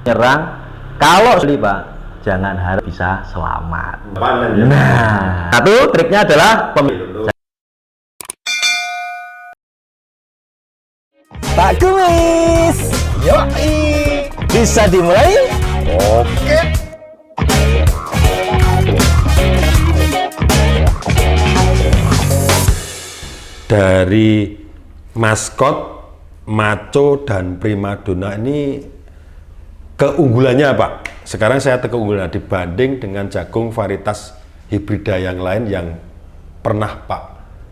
nyerang. Kalau sulit Pak, jangan harap bisa selamat. Panen ya. Nah, satu triknya adalah Pak Kumis. Yoi. Bisa dimulai? Oke. Dari maskot Macho dan Primadona ini keunggulannya Pak. Sekarang saya keunggulan dibanding dengan jagung varietas hibrida yang lain yang pernah Pak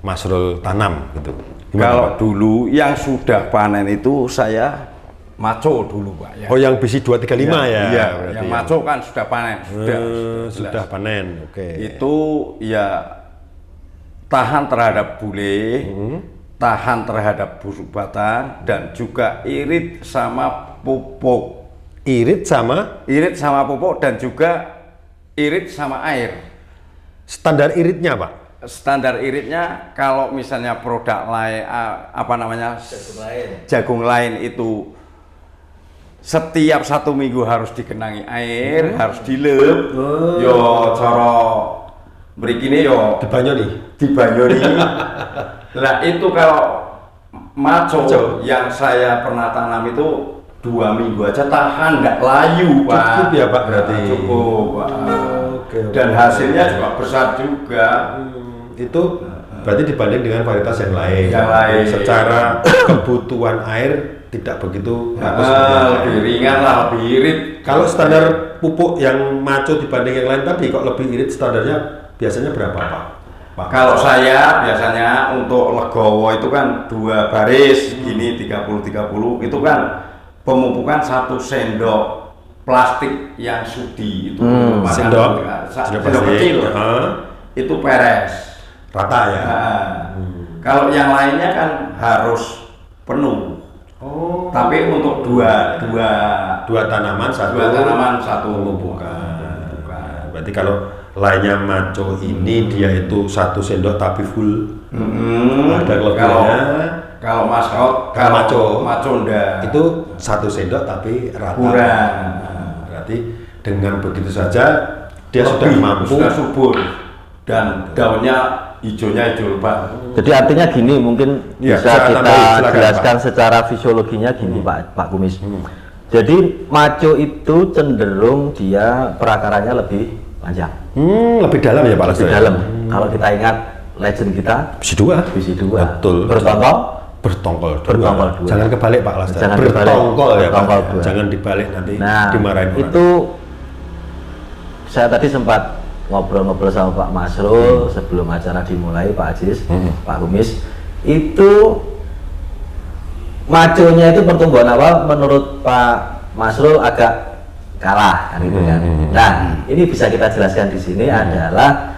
Masrul tanam gitu. Kalau dulu yang sudah panen itu saya Macho dulu Pak ya. Oh yang BC 235 ya? Iya, yang Macho kan sudah panen, sudah panen. Oke. Itu ya tahan terhadap bule, tahan terhadap busuk batang, dan juga irit sama pupuk. Irit sama pupuk dan juga irit sama air. Standar iritnya Pak? Standar iritnya kalau misalnya produk lain jagung lain itu setiap 1 minggu harus digenangi air, harus dilep. Yo cara berikini yo dibanyoni. Nah itu kalau Macho yang saya pernah tanam itu 2 minggu aja tahan, nggak layu Pak. Cukup ya Pak berarti? Cukup Pak. Oke. Dan hasilnya juga besar juga. Itu berarti dibanding dengan varietas yang lain. Secara kebutuhan air tidak begitu lebih ringan lah, lebih irit. Kalau standar pupuk yang Macho dibanding yang lain tadi kok lebih irit, standarnya biasanya berapa Pak? Kalau saya biasanya untuk legowo itu kan 2 baris gini 30-30 itu kan pemupukan 1 sendok plastik yang sudi itu sendok kecil itu peres rata ya. Kalau yang lainnya kan harus penuh. Tapi untuk dua tanaman satu pemupukan. Berarti kalau lainnya Macho ini dia itu 1 sendok tapi full. Ada kelebihannya. Kalau Macho enggak. Itu 1 sendok tapi rata. Kurang. Berarti dengan begitu saja dia sudah mampu, sudah subur dan daunnya hijaunya hijau Pak. Jadi artinya gini, mungkin ya, bisa kita jelaskan Pak secara fisiologinya gini Pak Kumis. Jadi Macho itu cenderung dia perakarannya lebih panjang. Lebih dalam ya Pak Las. Lebih dalam. Kalau kita ingat legend kita BC 2. Betul. Bertongkol dua. Jangan kebalik Pak Las. Bertongkol ya Pak. Jangan dibalik nanti dimarahin orang. Itu saya tadi sempat ngobrol-ngobrol sama Pak Masrul sebelum acara dimulai Pak Ajis, Pak Kumis. Itu Machonya itu pertumbuhan awal menurut Pak Masrul agak kalah kan gitu kan. Nah, ini bisa kita jelaskan di sini adalah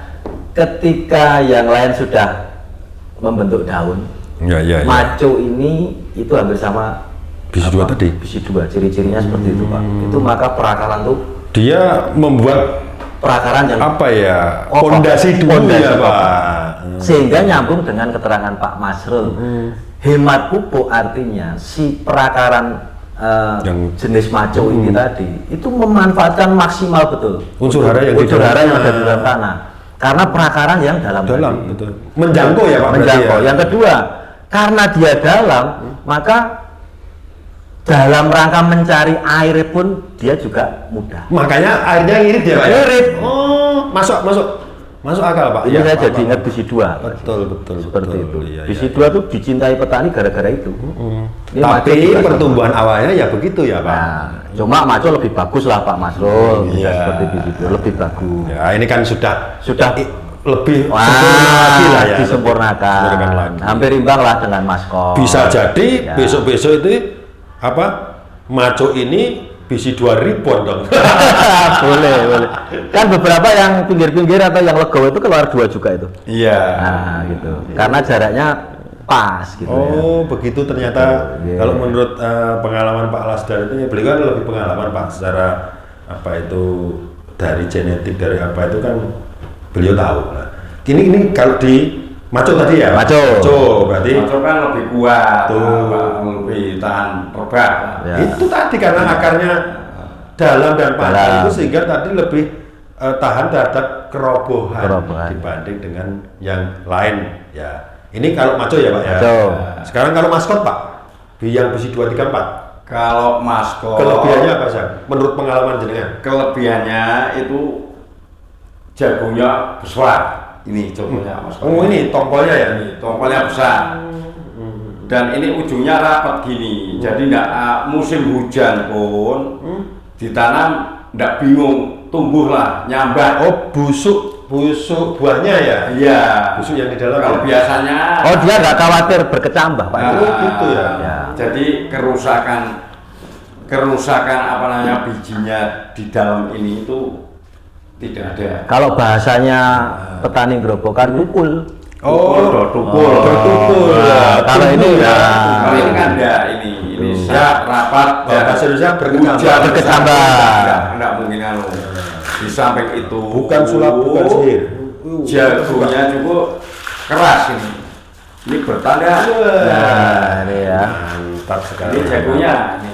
ketika yang lain sudah membentuk daun, Macho ini itu hampir sama BC 2 tadi. BC 2 ciri-cirinya seperti itu Pak. Itu maka perakaran tuh dia membuat perakaran yang pondasi dulu ya Pak. Sehingga nyambung dengan keterangan Pak Masrul. Hemat pupuk artinya si perakaran yang jenis Macho ini tadi itu memanfaatkan maksimal betul unsur hara yang ada di dalam tanah karena perakaran yang dalam betul. Menjangkau ya Pak. Menjangkau. Yang kedua, karena dia dalam, maka dalam rangka mencari air pun dia juga mudah. Makanya airnya irit ya Pak. Irit. Masuk akal Pak. Ini saya jadi ingat BC 2. Betul. Seperti itu. BC 2 itu dicintai petani gara-gara itu. Tapi pertumbuhan awalnya ya begitu ya Pak. Nah, cuma Macho lebih bagus lah Pak Masrul. Seperti BC 2 lebih bagus. Ya ini kan sudah lebih lagi lah ya. Disempurnakan. Hampir imbang lah dengan maskot. Bisa jadi besok-besok itu Macho ini BC 2 rebound dong. boleh. Kan beberapa yang pinggir-pinggir atau yang legowo itu keluar 2 juga itu. Iya. Nah, gitu. Karena jaraknya pas gitu. Begitu ternyata. Kalau menurut pengalaman Pak Lasdar itu beliau kan lebih pengalaman Pak secara dari genetik dari itu kan beliau tahu. Nah, ini kalau di Macho tadi ya? Macho berarti Macho kan lebih kuat, lebih tahan terbang. Itu tadi karena akarnya dalam dan panjang itu sehingga tadi lebih tahan terhadap kerobohan dibanding dengan yang lain ya. Ini kalau maco ya Pak ya. Sekarang kalau maskot Pak, yang besi 234. Kalau maskot kelebihannya apa sih? Menurut pengalaman jenengan? Kelebihannya itu jagungnya besar. Ini contohnya maskot. Oh ini tongkolnya ya? Ini tongkolnya besar. Dan ini ujungnya rapat gini. Jadi enggak musim hujan pun ditanam enggak bingung, tumbuhlah nyambat. Oh busuk buahnya ya? Iya. Busuk yang di dalam. Kalau biasanya. Oh dia nggak khawatir berkecambah Pak. Oh gitu ya. Jadi kerusakan apa namanya bijinya di dalam ini itu tidak ada. Kalau bahasanya petani gerobokan tukul. Tukul. Kalau ini ya. Kalau ini kan enggak ini saya rapat bahasa Indonesia berkecambah. Enggak mungkin kalau di samping itu bukan sulap bukan sihir. Jagungnya cukup keras ini. Ini bertanda. Nah, ini ya. Mantap sekali. Ini jagungnya ini.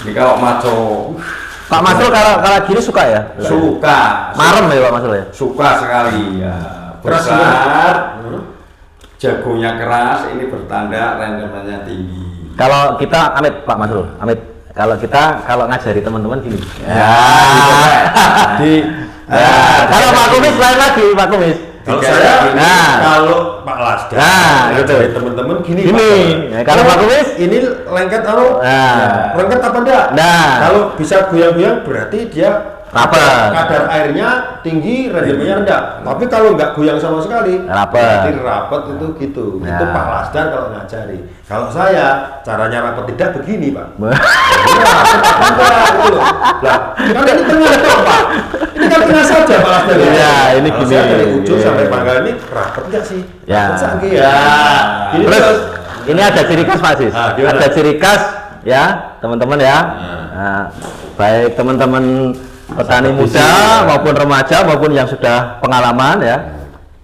Ini kalau maco. Pak Masrul kalau gini suka ya? Suka. Marem ya Pak Masrul ya? Suka sekali ya. Besar. Jagungnya keras, ini bertanda rendemennya tinggi. Kalau kita Amit Pak Masrul, kalau kita ngajari teman-teman gini. Kalau Pak Kumis lain lagi Pak Kumis. Kalau saya kalau Pak Lasda gitu teman-teman gini. Kalau Pak Kumis ini lengket lengket apa enggak? Kalau bisa goyang-goyang berarti dia kadar airnya tinggi, rendemennya rendah. Tapi kalau nggak goyang sama sekali, berarti rapat itu gitu. Itu Pak Lasdan kalau ngajari. Kalau saya caranya rapat tidak begini Pak. Lah, kan ini tengah dong Pak. Ini kan tengah saja Pak Lasdan. Iya, ini gini. Dari ujung sampai pangkal ini rapat nggak sih? Ya. Terus ini ada ciri khas Pak Sis. Ada ciri khas ya teman-teman ya. Baik teman-teman petani muda maupun remaja maupun yang sudah pengalaman ya,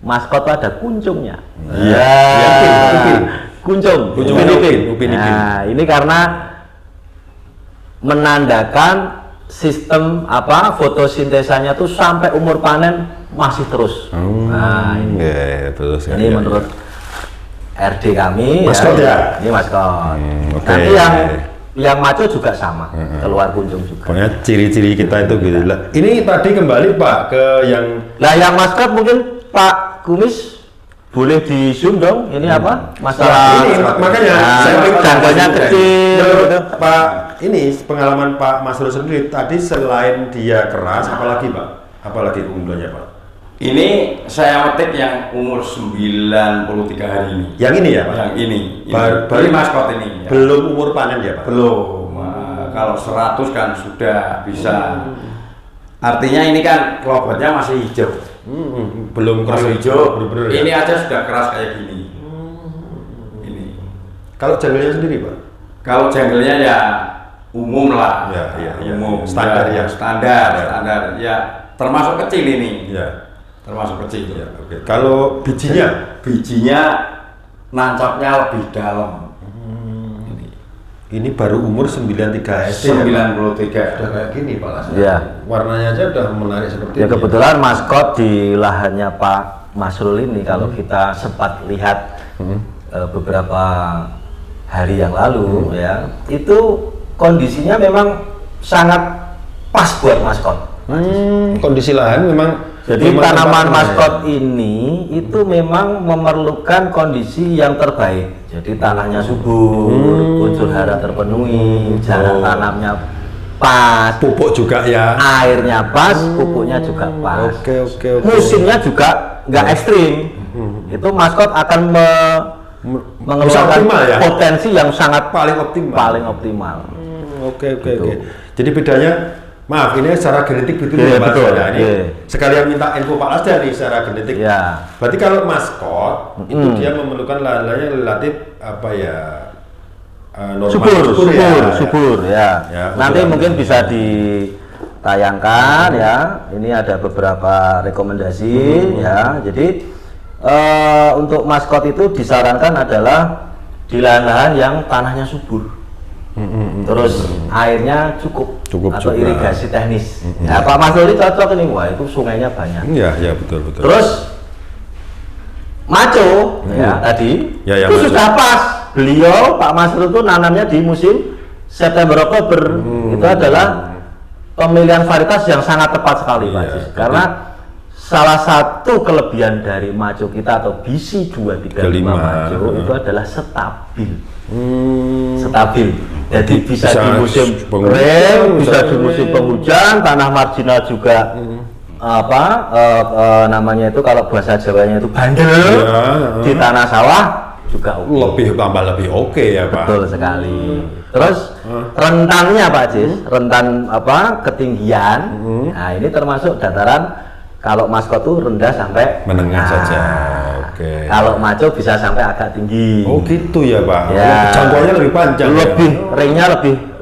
maskot ada kuncungnya. Iya. Kuncung. Upin. Nah, ini karena menandakan sistem fotosintesanya tuh sampai umur panen masih terus. Nah, ini menurut RD kami maskot ya. Ini maskot. Nanti yang maco juga sama, keluar kuncung juga. Pokoknya ciri-ciri kita itu gitu lah. Ini tadi kembali Pak ke yang. Nah yang maskot mungkin Pak Kumis boleh di zoom dong. Ini apa? Masalah. Ini makanya jangkauannya kecil. Pak ini pengalaman Pak Masrul sendiri tadi selain dia keras, apalagi Pak? Apalagi keunggulannya Pak? Ini saya petik yang umur 93 hari ini. Yang ini ya Pak? Yang ini. Baru maskot ini. Ya. Belum umur panen ya Pak? Belum. Kalau 100 kan sudah bisa. Artinya ini kan kelobotnya masih hijau. Belum keras hijau. Bener-bener, ini ya? aja sudah keras kayak gini. Ini. Kalau janggelnya sendiri Pak? Kalau janggelnya ya umum lah. Ya. Umum. Standar ya. Standar. Ya. Termasuk kecil ini. Ya. Termasuk kecil. Ya, okay. Kalau bijinya nancapnya lebih dalam. Ini baru umur 93 SD. 93. Udah kayak gini Pak Lasda. Ya. Warnanya aja udah menarik seperti ini. Ya kebetulan maskot di lahannya Pak Masrul ini kalau kita sempat lihat beberapa hari yang lalu ya, itu kondisinya memang sangat pas buat maskot. Kondisi lahan memang. Jadi tanaman maskot ini itu memang memerlukan kondisi yang terbaik. Jadi tanahnya subur, unsur hara terpenuhi, jarak tanamnya pas, pupuk juga ya, airnya pas, pupuknya juga pas. Oke. Musimnya juga nggak ekstrim. Itu maskot akan mengeluarkan potensi yang sangat paling optimal. Oke. Jadi bedanya. Maaf, ini secara genetik betul ya Pak Lasda. Sekalian minta info Pak Lasda nih secara genetik. Ya. Berarti kalau maskot itu dia memerlukan lahannya relatif normal, subur ya. Nanti mungkin bisa ditayangkan ya. Ini ada beberapa rekomendasi ya. Jadi untuk maskot itu disarankan adalah di lahan-lahan yang tanahnya subur. Terus airnya cukup atau juga. irigasi teknis. Ya, Pak Masrul ini cocok ini, wah itu sungainya banyak. Iya betul. Terus Maco ya tadi Ya, itu Maco. sudah pas. Beliau Pak Masrul itu nanamnya di musim September Oktober. Itu adalah pemilihan varietas yang sangat tepat sekali Pak Jis. Karena salah satu kelebihan dari Maco kita atau BC 235 Maco itu adalah stabil. Stabil. Jadi bisa di musim kering, bisa di musim penghujan, tanah marginal juga namanya itu kalau bahasa Jawanya itu bandel. Di tanah sawah juga lebih oke ya Pak. Betul sekali. Terus rentannya Pak Jis, rentan ketinggian. Nah, ini termasuk dataran kalau maskot itu rendah sampai menengah saja. Oke. Kalau Maco bisa sampai agak tinggi. Oh gitu ya Pak. Ya. Jangkauannya lebih panjang. Ringnya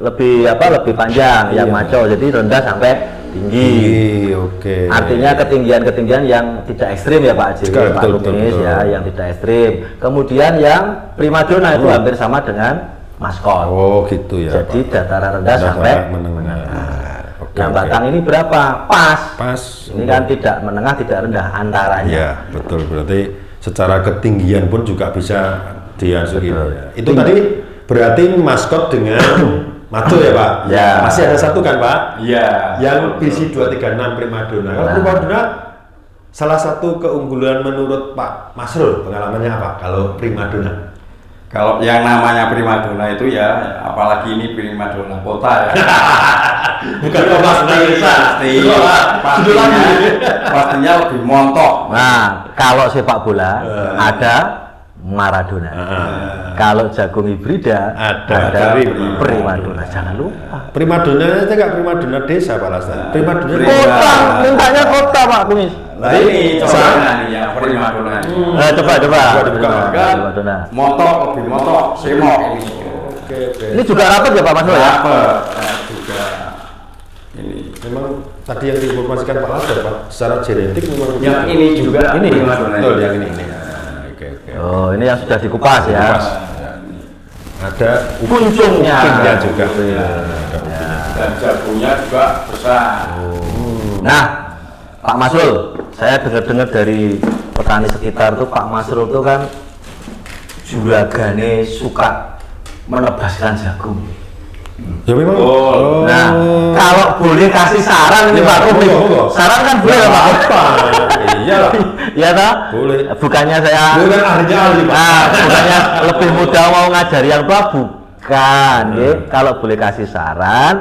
lebih panjang yang Maco. Jadi rendah sampai tinggi. Oke. Artinya ketinggian yang tidak ekstrim ya Pak Haji, Pak Lumis ya, yang tidak ekstrim. Kemudian yang primadona itu hampir sama dengan maskot. Oh gitu ya. Jadi dataran rendah sampai menengah. Yang batang ini berapa? Pas. Ini kan tidak menengah, tidak rendah, antaranya. Iya, betul. Berarti secara ketinggian pun juga bisa diasuhi. Ya. Itu tadi berarti maskot dengan Maco ya Pak? Ya. Masih ada satu kan Pak? Iya. Yang BC 236 primadona. Kalau primadona salah satu keunggulan menurut Pak Masrul, pengalamannya apa kalau primadona? Kalau yang namanya primadona itu ya, apalagi ini primadona kota ya. Bukan primadona desa. Pastinya lebih montok. Nah, kalau sepak bola ada Maradona. Kalau jagung hibrida ada primadona. Jangan lupa. Primadona itu nggak primadona desa Pak Lastan. Primadona Kota, mintanya kota Pak Kumis. Nah ini coba ya primadona. Coba. Primadona. Montok lebih montok, semok ini. Ini juga rapet ya Pak Mas ya? Rapet. Juga ini. Memang tadi yang diinformasikan Pak Lastan Pak, secara genetik memang yang ini juga ini primadona. betul yang ini. Oh, ini yang sudah dikupas ya. Ada Kuncungnya juga. Dan jagungnya juga besar. Nah, Pak Masrul, saya dengar-dengar dari petani sekitar tuh Pak Masrul tuh kan juragane suka menebaskan jagung. Ya memang. Nah, kalau boleh kasih saran ini Pak Kumis. Saran kan boleh Pak. Iya lah. Iya toh? Boleh. Bukannya saya Bukan ahli Pak. bukannya lebih mudah mau ngajari yang tua, bukan. Kalau boleh kasih saran,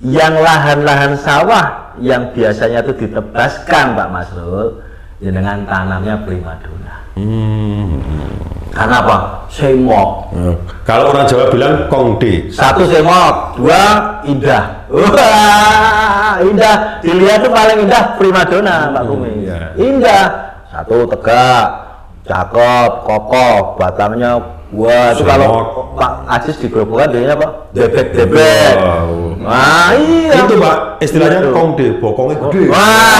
yang lahan-lahan sawah yang biasanya itu ditebaskan Pak Masrul, ya dengan tanamnya primadona. Karena apa? Semok. Kalau orang Jawa bilang kongde. 1 semok, 2 indah. Wah, indah. Dilihat tuh paling indah primadona Pak Kumis. Iya. Indah. 1 tegak, cakep, kokoh, batangnya. Wah, itu kalau Pak Ajis di Grobogan dia apa? Debek-debek. Wah, iya. Itu Pak, istilahnya kongde, bokongnya gede. Wah.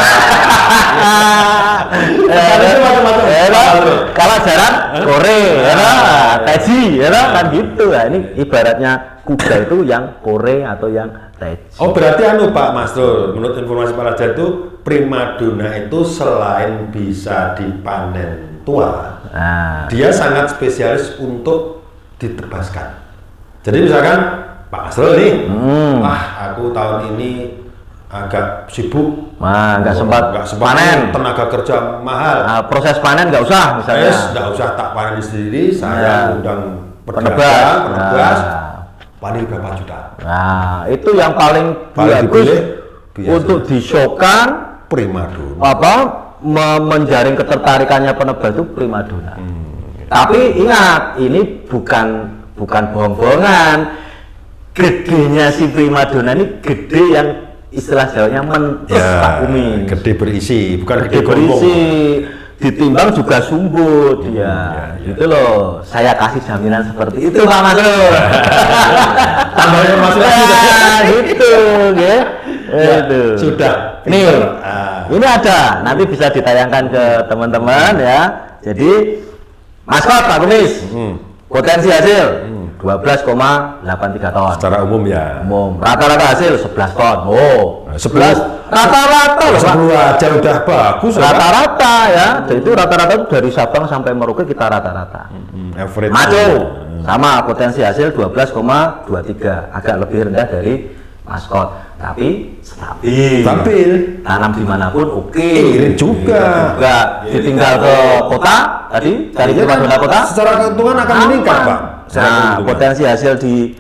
Kalau jarang kore, teji, kan gitu. Nah, ini ibaratnya kuda itu yang kore atau yang teji. Oh berarti Pak Masrul, menurut informasi Pak Raja itu primadona itu selain bisa dipanen tua, dia sangat spesialis untuk ditebaskan. Jadi misalkan Pak Masrul nih, aku tahun ini agak sibuk, nggak sempat panen, tenaga kerja mahal, proses panen nggak usah misalnya, nggak usah tak panen sendiri, saya undang penebas, panen berapa juta. Nah itu yang paling bagus untuk disokan primadona. Menjaring ketertarikannya penebas itu primadona. Tapi ingat, ini bukan bohong-bohongan. Gedenya si primadona ini gede yang istilah Jawanya mentes Pak Kumis. Gede berisi, bukan gede berisi. Ditimbang juga sumbut dia. Gitu loh. Saya kasih jaminan seperti itu Pak Masrul. Tambahnya masih gitu, ya. Itu. Sudah. Nih. Ini ada, nanti bisa ditayangkan ke teman-teman ya. Jadi maskot Pak Kumis. Potensi hasil 12,83 ton. Secara umum ya. Umum. Rata-rata hasil 11 ton. Oh, 11. Rata-rata loh, Pak. 10 aja udah bagus. Rata-rata ya. Jadi itu rata-rata dari Sabang sampai Merauke kita rata-rata. Average. Maco sama potensi hasil 12,23, agak lebih rendah dari maskot, tapi stabil. Stabil. Tanam dimanapun oke. Irit juga. Ditinggal ke kota tadi cari primadona kota. Secara keuntungan akan meningkat, Pak. Nah, potensi hasil di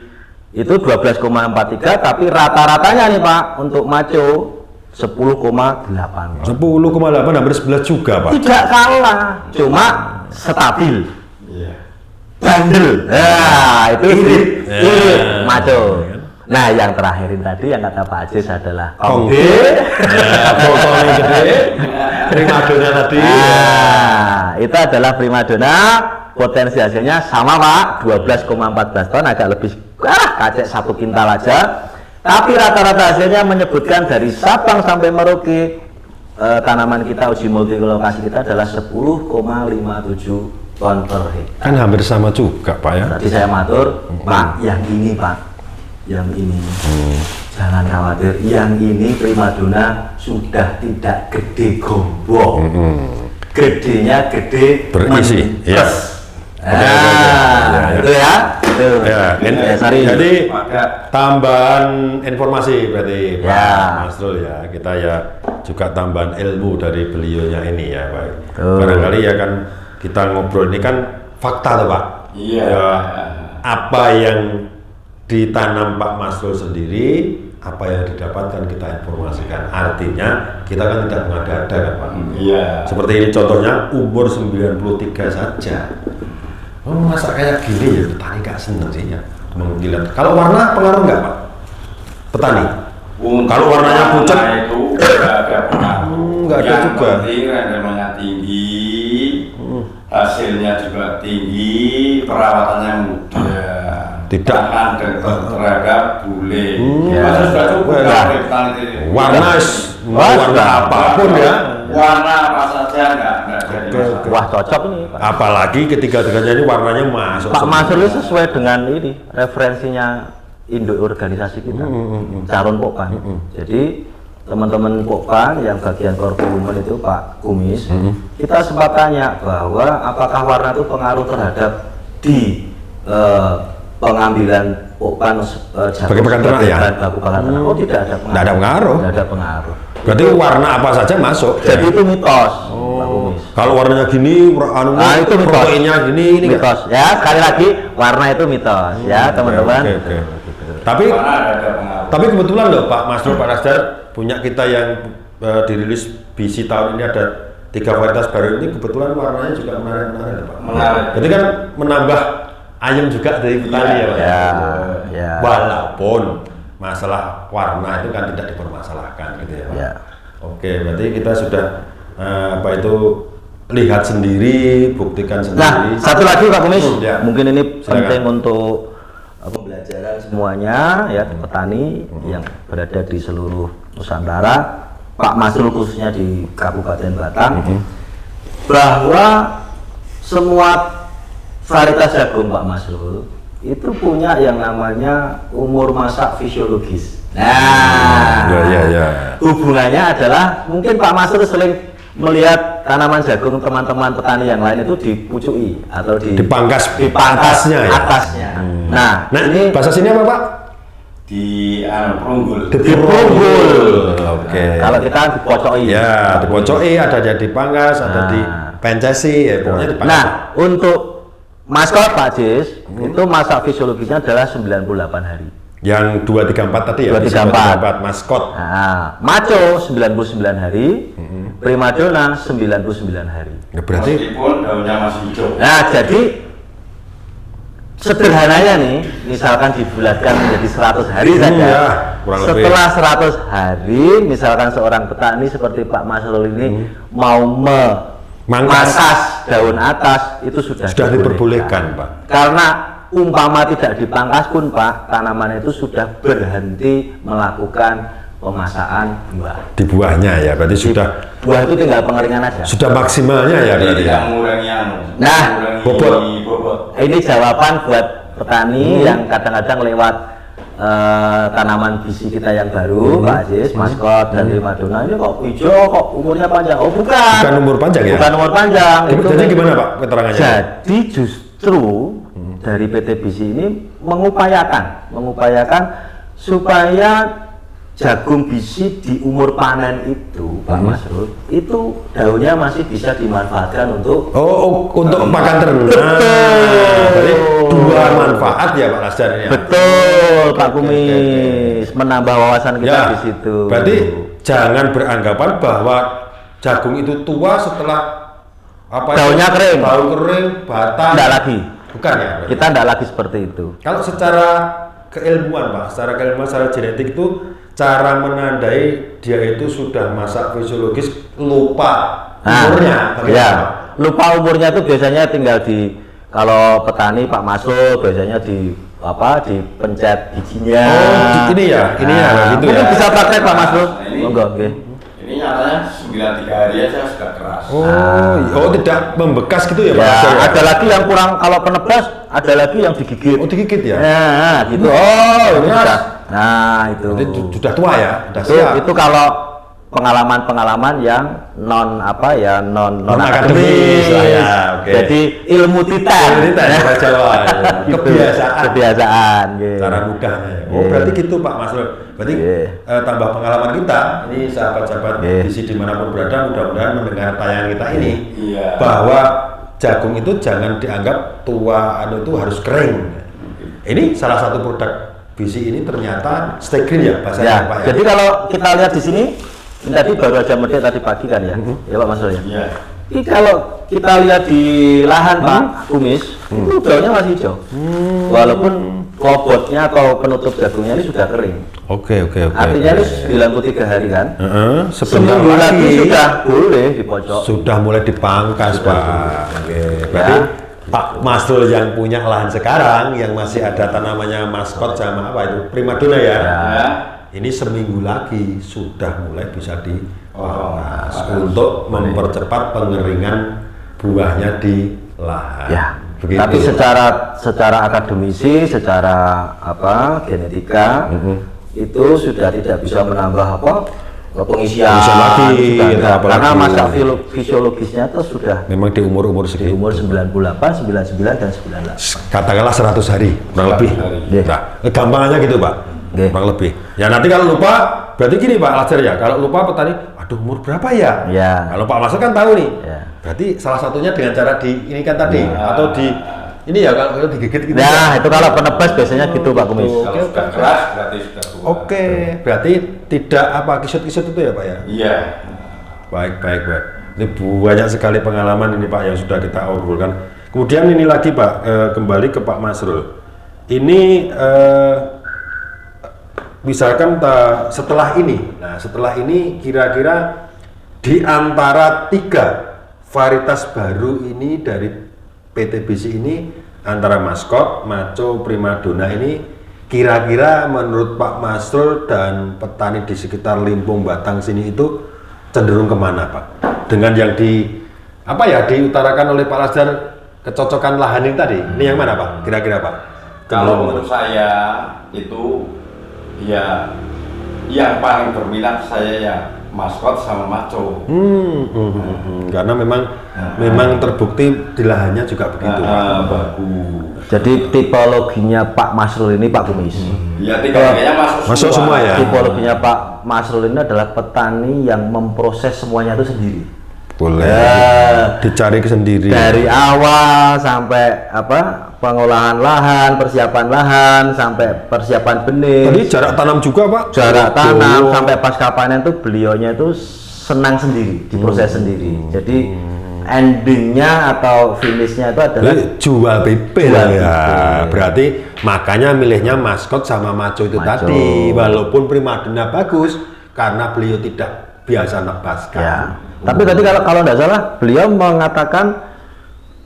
itu 12,43, tapi rata-ratanya nih Pak untuk maco 10,8. 10,8 hampir 11 juga, Pak. Tidak kalah, cuma stabil. Bandel. Nah, itu irit maco. Nah, yang terakhirin tadi yang kata Pak Ajis adalah Kongde. Kongde gede. Primadona tadi. Nah, itu adalah primadona. Potensi hasilnya sama Pak, 12,14 ton, agak lebih kacek 1 kintal aja. Tapi rata-rata hasilnya menyebutkan dari Sabang sampai Merauke tanaman kita uji multi lokasi kita adalah 10,57 ton per hektar. Kan hampir sama juga, Pak ya. Tadi saya matur, Pak, yang ini Pak, yang ini jangan khawatir, yang ini primadona sudah tidak gede gombong, gedenya gede berisi, ya. Itu ya. Sorry. Jadi tambahan informasi berarti Pak Masrul ya, kita ya juga tambahan ilmu dari beliaunya ini ya, Pak. Barangkali ya kan kita ngobrol ini kan fakta tuh Pak. Iya. Ya, apa yang ditanam Pak Masrul sendiri, apa yang didapatkan kita informasikan. Artinya kita kan tidak mengada-ada kan Pak. Iya. Seperti ini contohnya umur 93 saja. Oh, masa kayak gini ya petani gak seneng sih ya menggiliat. Kalau warna pengaruh nggak Pak? Petani? Kalau warnanya pucat itu nggak ada pengaruh. Nggak ada Yang juga. penting rendemennya tinggi, hasilnya juga tinggi, perawatannya mudah. Tidak. Tahan terhadap bule. Masa sudah cukup Wah. dari petani ini. warna warna apapun ya. Warna apa saja nggak jadi masalah. Wah, cocok ini Pak. Apalagi ketiga-tiganya ini warnanya masuk. Pak semua. Masrul sesuai dengan ini referensinya induk organisasi kita, Calon Pokpan. Jadi teman-teman Pokpan yang bagian korpumen itu Pak Kumis, kita sempat tanya bahwa apakah warna itu pengaruh terhadap di pengambilan Pokpan Sebagai pakan ternak ya? baku pakan ternak. Oh, tidak ada pengaruh. Tidak ada pengaruh. Tidak ada pengaruh. Berarti warna apa saja masuk. Jadi ya? itu mitos, Pak Kumis. Kalau warnanya gini, Itu mitos. proteinnya gini, ini nggak? Mitos. Ya, sekali lagi warna itu mitos, ya teman-teman. Oke. Tapi Warna ada pengaruh. Tapi kebetulan loh Pak Masrul, Pak Nasdar punya kita yang dirilis BC tahun ini ada 3 varietas baru ini, kebetulan warnanya juga menarik Pak. Menarik. Jadi kan menambah ayam juga dari petani ya Pak. Ya. Walaupun masalah warna itu kan tidak dipermasalahkan gitu ya Pak. Ya. Oke, berarti kita sudah lihat sendiri, buktikan sendiri. Nah, satu lagi Pak Kumis, Ya. mungkin ini Silakan. penting untuk pembelajaran semuanya ya petani yang berada di seluruh Nusantara, Pak Masrul khususnya di Kabupaten Batang, bahwa semua varietas jagung Pak Masrul itu punya yang namanya umur masak fisiologis. Nah, Ya. hubungannya adalah mungkin Pak Masrul sering melihat tanaman jagung teman-teman petani yang lain itu dipucuki atau dipangkas atasnya ya? atasnya. Nah, ini bahasa sini apa Pak? Di perunggul. dipunggul. Oke. Kalau kita dipocoki. Ya, dipocoki, ada jadi pangkas, ada di pencesi, ya pokoknya dipangkas. Nah, untuk maskot Pak Jis, itu masa fisiologisnya adalah 98 hari. Yang 234 tadi ya? 234. maskot. Nah, maco 99 hari, primadona 99 hari. Ya, berarti Meskipun daunnya masih hijau. Nah, jadi sederhananya nih, misalkan dibulatkan menjadi 100 hari saja. Ya, kurang lebih. Setelah 100 hari, misalkan seorang petani seperti Pak Masrul ini mau memangkas daun atas, itu sudah diperbolehkan, Pak. Karena umpama tidak dipangkas pun Pak, tanaman itu sudah berhenti melakukan pemasakan buah. Di buahnya ya, berarti sudah buah itu tinggal pengeringan aja. Sudah maksimalnya ya berarti ya. Nah, bobot. Ini jawaban buat petani yang kadang-kadang lewat tanaman biji kita yang baru, Pak Aziz, maskot dan primadona ini kok hijau, kok umurnya panjang? Oh bukan Umur panjang ya? Bukan umur panjang. Jadi gimana Pak keterangannya? Jadi justru dari PT Bisi ini mengupayakan supaya jagung bisi di umur panen itu, Pak Masrul, itu daunnya masih bisa dimanfaatkan untuk untuk pakan ternak. Jadi dua manfaat ya Pak Lasdar ini. Betul, Pak Kumis, menambah wawasan kita di situ. Berarti jangan beranggapan bahwa jagung itu tua setelah daunnya kering, batang. Tidak lagi. Bukan ya? Berarti. Kita tidak lagi seperti itu. Kalau secara keilmuan Pak, secara genetik itu cara menandai dia itu sudah masa fisiologis lupa umurnya. Ya, lupa umurnya itu biasanya tinggal kalau petani Pak Masrul biasanya dipencet giginya. Ini ya gitu ya. Bisa pakai Pak Masrul. Ini nyatanya 93 hari aja sudah keras. Tidak membekas gitu ya Pak? Ya, ada lagi yang kurang, kalau penebas ada lagi yang digigit. Digigit ya? Nah, gitu. Ini sudah. Nah, itu. Sudah tua ya? Sudah siap. Itu kalau pengalaman yang non akademis lah ya. Okay. Jadi ilmu titan. Kebiasaan. Cara mudahnya. Berarti gitu Pak Masrul. Berarti tambah pengalaman kita. Ini sahabat-sahabat bisi dimanapun berada, mudah-mudahan mendengar tayangan kita ini bahwa jagung itu jangan dianggap tua, itu harus kering. Ini salah satu produk bisi ini ternyata stay green ya bahasanya Pak ya. Jadi kalau kita lihat di sini, ini tadi baru aja medek tadi pagi kan ya, ya Pak Masrul ya. Iya. Ini kalau kita lihat di lahan Pak Kumis, itu daunnya masih hijau, walaupun klobotnya atau penutup jagungnya ini sudah kering. Oke. Artinya ini 93 hari kan? Seminggu lagi sudah boleh dipojok. Sudah mulai dipangkas Pak. Berarti Pak Masrul yang punya lahan sekarang yang masih ada tanamannya maskot sama apa itu primadona ya. Ini seminggu lagi sudah mulai bisa dipangkas untuk mempercepat pengeringan buahnya di lahan. Ya. Begitu. Tapi secara akademisi, secara genetika itu sudah tidak bisa menambah pengisian lagi karena masa fisiologisnya itu sudah memang di umur segitu. Di umur 98, 99 dan 98. Katakanlah 100 hari kurang lebih. Nah, gampangannya gitu Pak. Kurang lebih. Ya nanti kalau lupa berarti gini Pak Lasdar ya. Kalau lupa petani, aduh umur berapa ya? Kalau Pak Masrul kan tahu nih. Berarti salah satunya dengan cara ini kan tadi atau di ini ya kalau digigit gitu. Nah, itu kalau penebas biasanya gitu Pak Kumis. Kalau sudah keras berarti sudah tua. Berarti tidak kisut-kisut itu ya Pak ya? Iya. Baik. Ini banyak sekali pengalaman ini Pak yang sudah kita obrolkan. Kemudian ini lagi Pak, kembali ke Pak Masrul. Ini misalkan setelah ini kira-kira di antara 3 varietas baru ini dari PT Bisi ini antara maskot, maco, primadona ini kira-kira menurut Pak Masrul dan petani di sekitar Limpung Batang sini itu cenderung kemana Pak? Dengan yang diutarakan oleh Pak Lasdar kecocokan lahan ini tadi, ini yang mana Pak? Kira-kira Pak? Kalau menurut saya itu ya yang paling berminat saya ya maskot sama maco. Karena memang terbukti di lahannya juga begitu. Bagus. Jadi tipologinya Pak Masrul ini Pak Kumis. Ya tipologinya masuk semua ya. Tipologinya Pak Masrul ini adalah petani yang memproses semuanya itu sendiri. Boleh. Dicari sendiri. Dari awal sampai pengolahan lahan, persiapan lahan, sampai persiapan benih. Tadi jarak tanam juga Pak? Jarak tanam sampai pasca panen itu beliaunya itu senang sendiri, diproses sendiri. Jadi endingnya atau finishnya itu adalah jual PP ya. Berarti makanya milihnya maskot sama maco itu tadi. Walaupun primadona bagus karena beliau tidak biasa nebaskan. Ya. Tapi tadi kalau tidak salah beliau mengatakan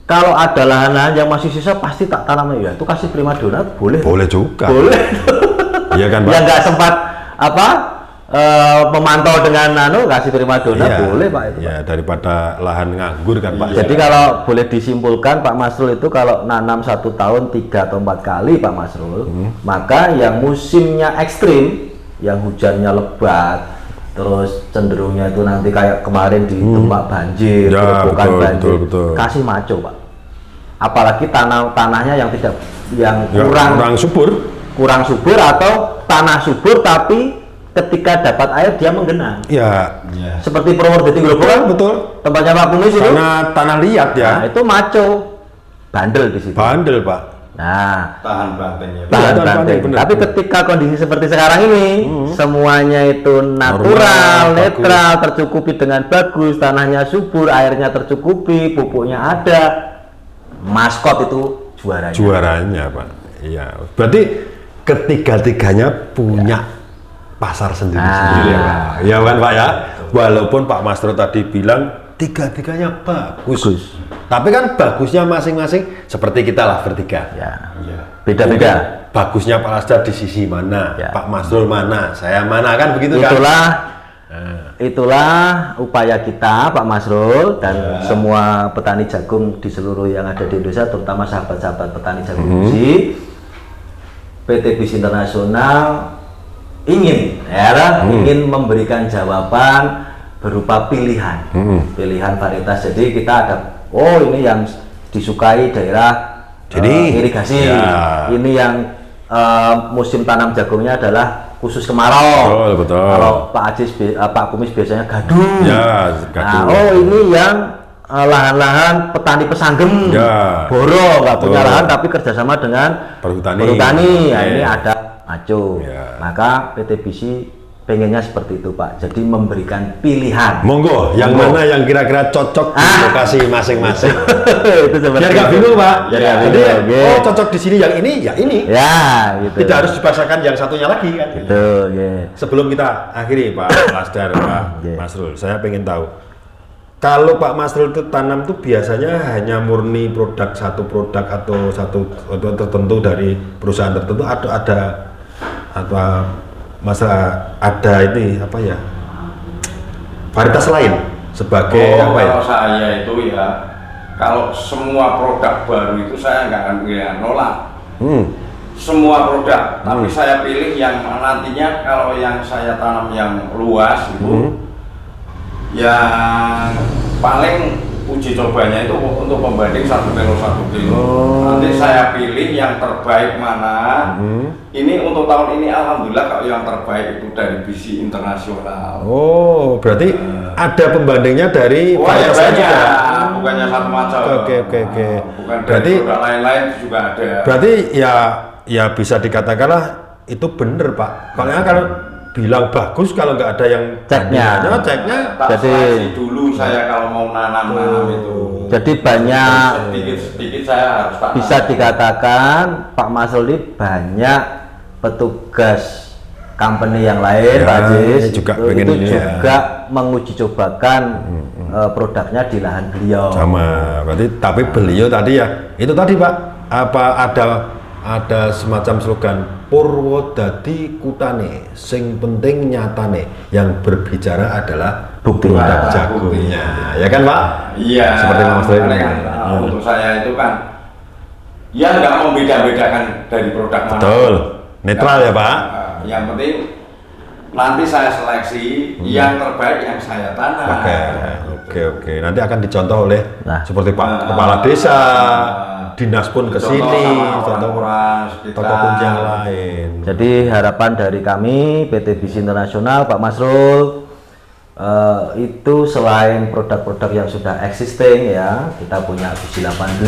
kalau ada lahan-lahan yang masih sisa pasti tak tanam ya. Itu kasih primadona boleh. Boleh juga. Boleh. Iya kan Pak? Yang nggak sempat memantau dengan kasih primadona boleh Pak itu. Ya, daripada lahan nganggur kan Pak. Jadi kalau boleh disimpulkan Pak Masrul itu kalau nanam 1 tahun 3 atau 4 kali Pak Masrul, maka yang musimnya ekstrim, yang hujannya lebat, terus cenderungnya itu nanti kayak kemarin di Demak banjir, bukan banjir, kasih maco Pak. Apalagi tanahnya yang kurang subur atau tanah subur tapi ketika dapat air dia menggenang. Ya. Seperti Purworejo Grobogan kan betul. Tempatnya Pak Kumis itu. Tanah liat ya. Nah, itu maco. Bandel di situ. Bandel Pak. Nah, tahan bantengnya. Tahan banteng. Tapi ketika kondisi seperti sekarang ini, semuanya itu natural, netral, tercukupi dengan bagus, tanahnya subur, airnya tercukupi, pupuknya ada, maskot itu juaranya. Juaranya Pak. Iya. Berarti ketiga-tiganya punya pasar sendiri-sendiri ya Pak. Ya kan Pak ya. Walaupun Pak Masrul tadi bilang tiga-tiganya bagus. Tapi kan bagusnya masing-masing seperti kita lah bertiga. Ya. Beda-beda. Bagusnya Pak Lasdar di sisi mana, Pak Masrul mana, saya mana kan begitu kan? Itulah upaya kita Pak Masrul dan semua petani jagung di seluruh yang ada di Indonesia, terutama sahabat-sahabat petani jagung biji. PT BIS Internasional ingin memberikan jawaban berupa pilihan varietas. Jadi kita ada ini yang disukai daerah irigasi, ini yang musim tanam jagungnya adalah khusus kemarau. Betul. Kalau Pak Kumis biasanya gaduh. Gaduh. Nah, ini yang lahan-lahan petani pesanggem, boro nggak punya lahan tapi kerjasama dengan perhutani. Nah, ini ada maco. Maka PT BIS pengennya seperti itu Pak, jadi memberikan pilihan. Monggo, yang mana yang kira-kira cocok di lokasi masing-masing. Itu biar nggak bingung Pak. Jadi cocok di sini yang ini, ya ini. Ya, gitu. Tidak harus dipasarkan yang satunya lagi kan. Gitu, Sebelum kita akhiri Pak Lasdar, Pak Masrul, saya pengen tahu. Kalau Pak Masrul itu tanam tuh biasanya hanya murni satu produk atau satu tertentu dari perusahaan tertentu, atau ada ini varietas lain sebagai kalau saya itu kalau semua produk baru itu saya nggak akan nolak semua produk, tapi saya pilih yang nantinya kalau yang saya tanam yang luas itu yang paling uji cobanya itu untuk pembanding 1 kilo. Nanti saya pilih yang terbaik mana. Ini untuk tahun ini alhamdulillah kalau yang terbaik itu dari BIS Internasional. Berarti ada pembandingnya dari varietasnya juga. Bukannya satu macam. Oke. Bukan berarti produk lain-lain juga ada. Berarti ya bisa dikatakanlah itu bener Pak. Kalau bilang bagus kalau nggak ada yang ceknya jadi dulu saya kalau mau nanam itu jadi banyak sedikit saya harus tanam. Bisa dikatakan Pak Masrul ini banyak petugas company yang lain Pak Jis juga menguji cobakan produknya di lahan beliau sama. Berarti tapi beliau tadi itu tadi Pak ada semacam slogan Purwodadi Kutane, sing penting nyatane, yang berbicara adalah produk jagungnya, ya kan Pak? Iya. Seperti Mas Reni. Untuk saya itu kan, nggak membeda-bedakan dari produk mana. Betul, netral ya Pak. Yang penting nanti saya seleksi yang terbaik yang saya tanam. Oke. Nanti akan dicontoh oleh seperti Pak Kepala Desa. Dinas pun ke sini, contoh tokoh kunci yang lain. Jadi harapan dari kami PT BIS Internasional Pak Masrul itu selain produk-produk yang sudah existing kita punya BIS 18,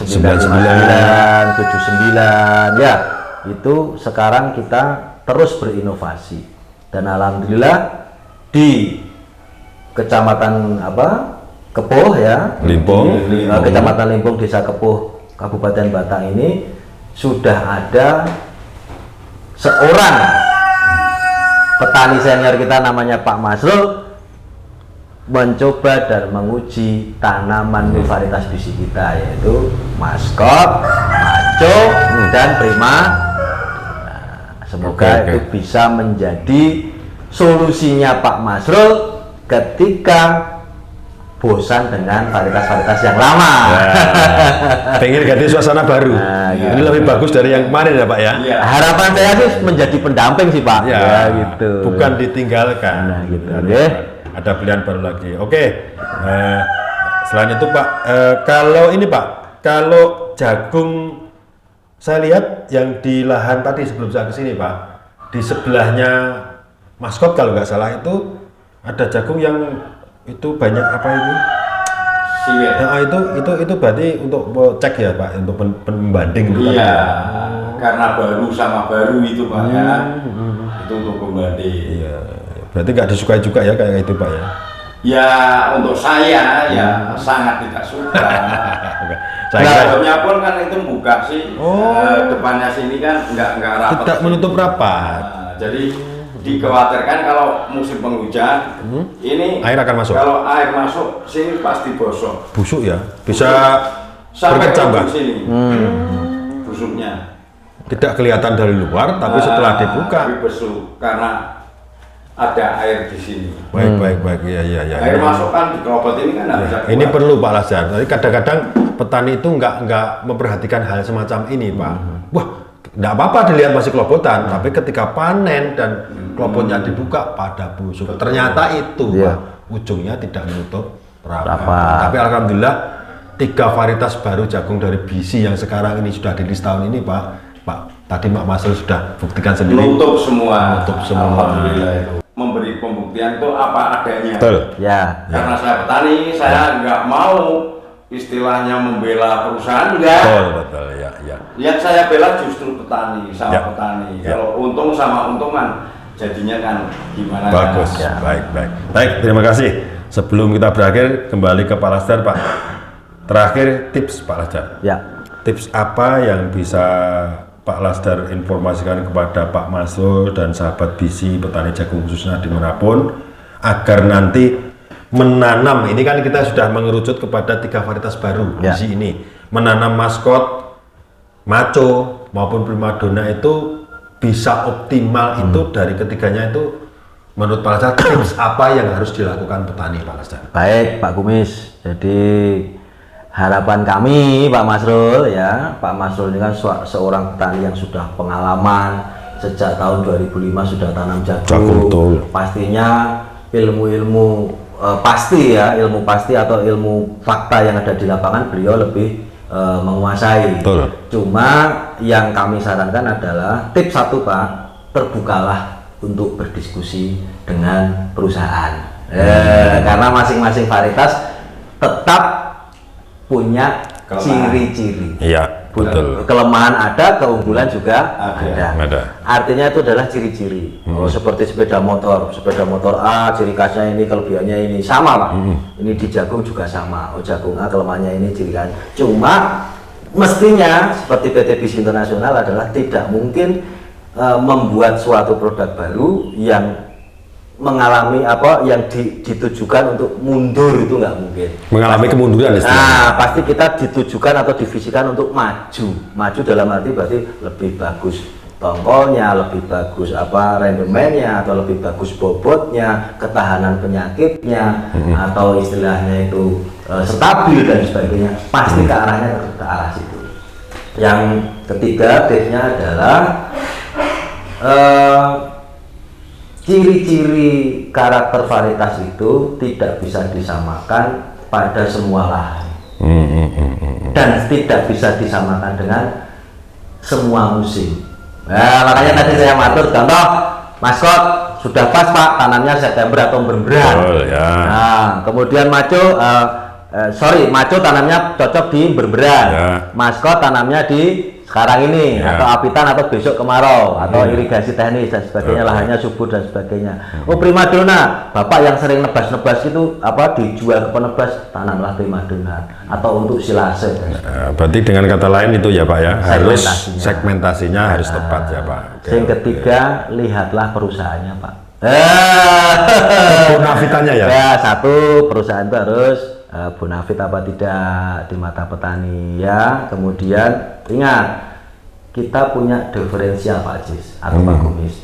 99, 79 itu sekarang kita terus berinovasi dan alhamdulillah di Kecamatan Kepuh Limpung. Kecamatan Limpung, Desa Kepuh, Kabupaten Batang ini sudah ada seorang petani senior kita namanya Pak Masrul mencoba dan menguji tanaman varietas BIS kita, yaitu maskot, maco, dan prima. Semoga itu bisa menjadi solusinya Pak Masrul ketika bosan dengan varietas-varietas yang lama. Pengen ganti suasana baru. Ini lebih bagus dari yang kemarin ya Pak ya. Harapan saya sih menjadi pendamping sih Pak. Ya gitu. Bukan ditinggalkan. Nah gitu. Ada pilihan baru lagi. Oke. Selain itu Pak, kalau ini Pak, kalau jagung saya lihat yang di lahan tadi sebelum saya kesini Pak, di sebelahnya Maskot kalau nggak salah itu ada jagung yang itu banyak apa ini? Siwet. Nah, itu berarti untuk cek ya Pak, untuk pembanding itu Iya, kan? karena baru sama baru itu Pak ya. Itu untuk pembanding. Iya, berarti nggak disukai juga ya kayak itu Pak ya? Ya untuk saya ya sangat tidak suka. Saya pun kan itu buka sih. Depannya sini kan nggak rapat. tidak menutup rapat. Jadi dikhawatirkan kalau musim penghujan ini Air akan masuk. Kalau air masuk sini pasti bosok. Busuk ya, bisa Sampai berkecambah. ke sini. Busuknya. Tidak kelihatan dari luar, tapi setelah dibuka. Tapi busuk karena ada air di sini. Baik, iya. Air masuk kan di kelopot ini kan nggak bisa keluar. Ini perlu Pak Lasjar. Tapi kadang-kadang petani itu nggak memperhatikan hal semacam ini Pak. Wah, nggak apa-apa dilihat masih kelopotan, tapi ketika panen dan kelopotnya dibuka pada busuk. Ternyata itu Pak, ujungnya tidak menutup rapat. Tapi alhamdulillah 3 varietas baru jagung dari BC yang sekarang ini sudah rilis tahun ini Pak. Tadi Pak Masrul sudah buktikan sendiri. Nutup semua. Alhamdulillah itu. Memberi pembuktian itu apa adanya. Betul. Ya. Karena saya petani, saya nggak mau istilahnya membela perusahaan, enggak. Betul, ya. Yang saya bela justru petani sama petani. Kalau untung sama untungan, jadinya kan gimana? Bagus, kan? Baik, terima kasih. Sebelum kita berakhir, kembali ke Pak Lasjar Pak. Terakhir tips Pak Lasjar. Ya. Tips apa yang bisa Pak Lasjar informasikan kepada Pak Masrul dan sahabat BC petani jagung khususnya dimanapun agar nanti menanam, ini kan kita sudah mengerucut kepada 3 varietas baru BC ini, menanam Maskot, Macho maupun Primadona itu bisa optimal itu dari ketiganya itu menurut Pak Lasjar tips apa yang harus dilakukan petani Pak Lasjar? Baik Pak Kumis, jadi harapan kami Pak Masrul ya, Pak Masrul ini kan seorang petani yang sudah pengalaman sejak tahun 2005 sudah tanam jagung. Pastinya ilmu-ilmu pasti ya, ilmu pasti atau ilmu fakta yang ada di lapangan beliau lebih menguasai. Betul. Cuma yang kami sarankan adalah tips 1 Pak, terbukalah untuk berdiskusi dengan perusahaan. Karena masing-masing varietas tetap punya ciri-ciri. Iya, betul. Kelemahan ada, keunggulan juga Ada. Artinya itu adalah ciri-ciri. Seperti sepeda motor A, ciri khasnya ini, kelebihannya ini sama Pak. Ini di jagung juga sama. Jagung A kelemahannya ini, ciri khas. Cuma mestinya seperti PT BC Internasional adalah tidak mungkin membuat suatu produk baru yang mengalami yang ditujukan untuk mundur, itu nggak mungkin. Mengalami kemunduran istilahnya. Nah, pasti kita ditujukan atau divisikan untuk maju dalam arti berarti lebih bagus tongkolnya, lebih bagus rendemennya, atau lebih bagus bobotnya, ketahanan penyakitnya, atau istilahnya itu stabil dan sebagainya. Pasti ke arahnya ke arah situ. Yang ketiga tipsnya adalah ciri-ciri karakter varietas itu tidak bisa disamakan pada semua lahan dan tidak bisa disamakan dengan semua musim. Nah, makanya tadi saya matur contoh Maskot sudah pas Pak, tanamnya September atau Berberan. Nah, kemudian Macho Macho tanamnya cocok di Berberan. Maskot tanamnya di sekarang ini atau apitan atau besok kemarau atau irigasi teknis dan sebagainya, lahannya subur dan sebagainya. Primadona, Bapak yang sering nebas-nebas itu dijual ke penebas, tanamlah Primadona atau untuk silase. Berarti dengan kata lain itu ya Pak ya, harus segmentasinya harus tepat ya Pak. Yang ketiga, lihatlah perusahaannya Pak. Bonafitannya ya? Ya, 1 perusahaan itu harus bonafit apa tidak di mata petani ya. Kemudian ingat, kita punya diferensial Pak Jis atau Pak Kumis.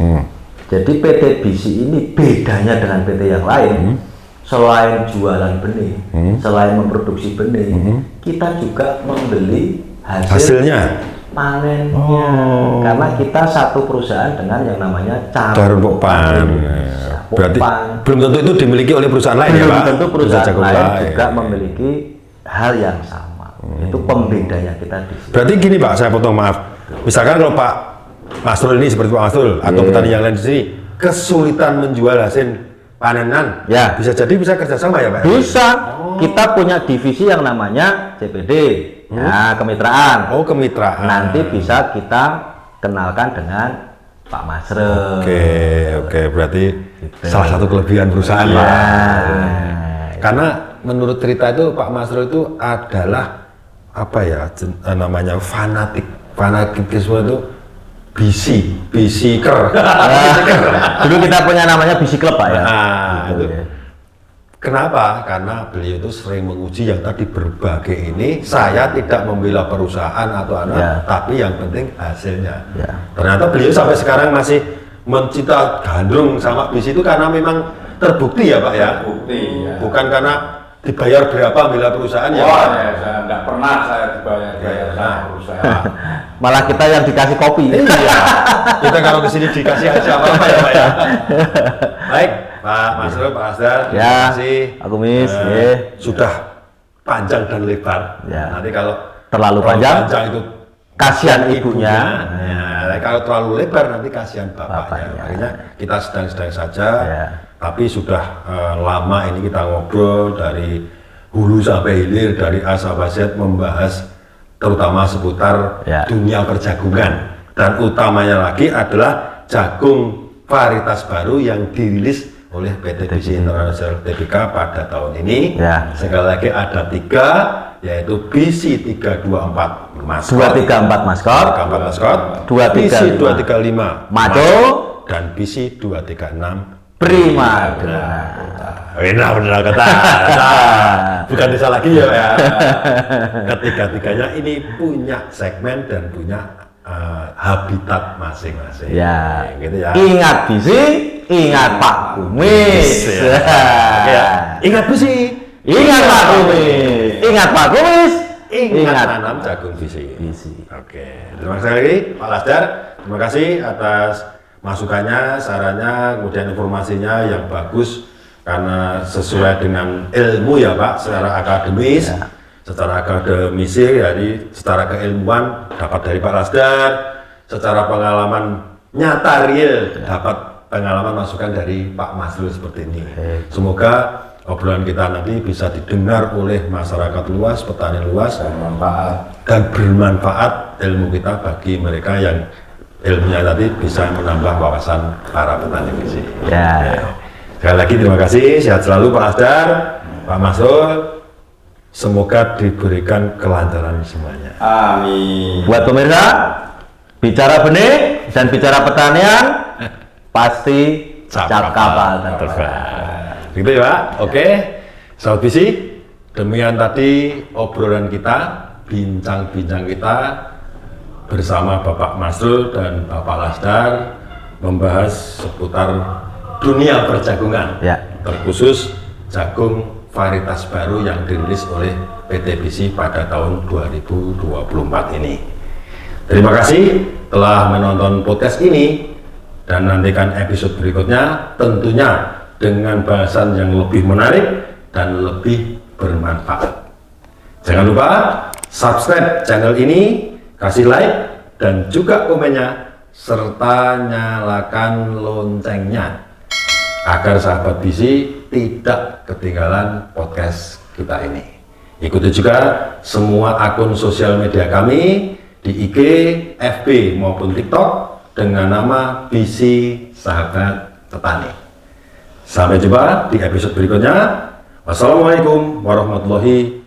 Jadi PT BC ini bedanya dengan PT yang lain. Selain jualan benih, selain memproduksi benih, kita juga membeli hasilnya, panennya. Karena kita satu perusahaan dengan yang namanya Carun Pokpan. Berarti belum tentu itu dimiliki oleh perusahaan lain ya Pak? Belum tentu perusahaan lain juga memiliki hal yang sama. Itu pembedanya kita di sini. Berarti gini Pak, saya potong maaf. Misalkan kalau Pak Masrul ini seperti Pak Masrul atau petani yang lain di sini kesulitan menjual hasil panenan, ya bisa jadi bisa kerjasama ya Pak? Bisa. Kita punya divisi yang namanya CPD, ya kemitraan. Oh kemitraan. Nanti bisa kita kenalkan dengan Pak Masrul. Oke, berarti gitu. Salah satu kelebihan perusahaan ya. Pak. Karena menurut cerita itu Pak Masrul itu adalah apa ya namanya fanatikisme itu bisiker. Dulu kita punya namanya bisi klub Pak ya. Itu. Kenapa? Karena beliau itu sering menguji yang tadi berbagai ini. Saya tidak membela perusahaan atau anak, tapi yang penting hasilnya. Ternyata beliau sampai sekarang masih mencinta gandrung sama bisi itu karena memang terbukti ya Pak ya. Terbukti ya. Bukan karena dibayar berapa bela perusahaan ya. Wah, saya enggak pernah saya dibayar sama perusahaan. Malah kita yang dikasih kopi. Iya. Kita kalau kesini dikasih aja apa ya Pak ya. Baik. Pak Masrul, Pak Asdar, terima kasih. Pak Kumis, sudah panjang dan lebar. Ya. Nanti kalau terlalu panjang itu kasihan ibunya. Ya, kalau terlalu lebar nanti kasihan bapaknya. Makanya kita sedang-sedang saja. Ya. Tapi sudah lama ini kita ngobrol dari hulu sampai hilir, dari A sampai Z membahas terutama seputar dunia perjagungan. Dan utamanya lagi adalah jagung varietas baru yang dirilis oleh PT BC International Tbk pada tahun ini. Sekali lagi ada 3, yaitu BC 324 maskot, 234 maskot, 235 BC 235 Mado, dan BC 236 Primadona. Benar kata. Bukan bisa lagi ya. Ketiga-tiganya ini punya segmen dan punya habitat masing-masing. Ya, gitu ya. Ingat BC, ingat Pak Kumis. Ingat BC, ingat Pak Kumis. Ingat Pak Kumis, ingat tanam jagung BC. Oke, terima kasih lagi Pak Lasdar. Terima kasih atas masukannya, sarannya, kemudian informasinya yang bagus karena sesuai dengan ilmu ya Pak, secara akademis. Secara akademisir, jadi secara keilmuan dapat dari Pak Lasdar, secara pengalaman nyata real dapat pengalaman masukan dari Pak Masrul seperti ini. Semoga obrolan kita nanti bisa didengar oleh masyarakat luas, petani luas, dan bermanfaat ilmu kita bagi mereka yang ilmunya tadi bisa menambah wawasan para petani di sini. Sekali lagi terima kasih, sehat selalu Pak Lasdar, Pak Masrul. Semoga diberikan kelancaran semuanya. Amin. Buat pemirsa, bicara benih dan bicara pertanian pasti cap kapal terbang. Gitu ya Pak. Oke. Sahabat BC, demikian tadi obrolan kita, bincang-bincang kita bersama Bapak Masrul dan Bapak Lasdar membahas seputar dunia perjagungan. Terkhusus jagung varietas baru yang dirilis oleh PT BC pada tahun 2024 ini. Terima kasih telah menonton podcast ini dan nantikan episode berikutnya tentunya dengan bahasan yang lebih menarik dan lebih bermanfaat. Jangan lupa subscribe channel ini, kasih like dan juga komennya serta nyalakan loncengnya agar sahabat BC tidak ketinggalan podcast kita ini. Ikuti juga semua akun sosial media kami di IG, FB maupun TikTok dengan nama BC Sahabat Petani. Sampai jumpa di episode berikutnya. Wassalamualaikum warahmatullahi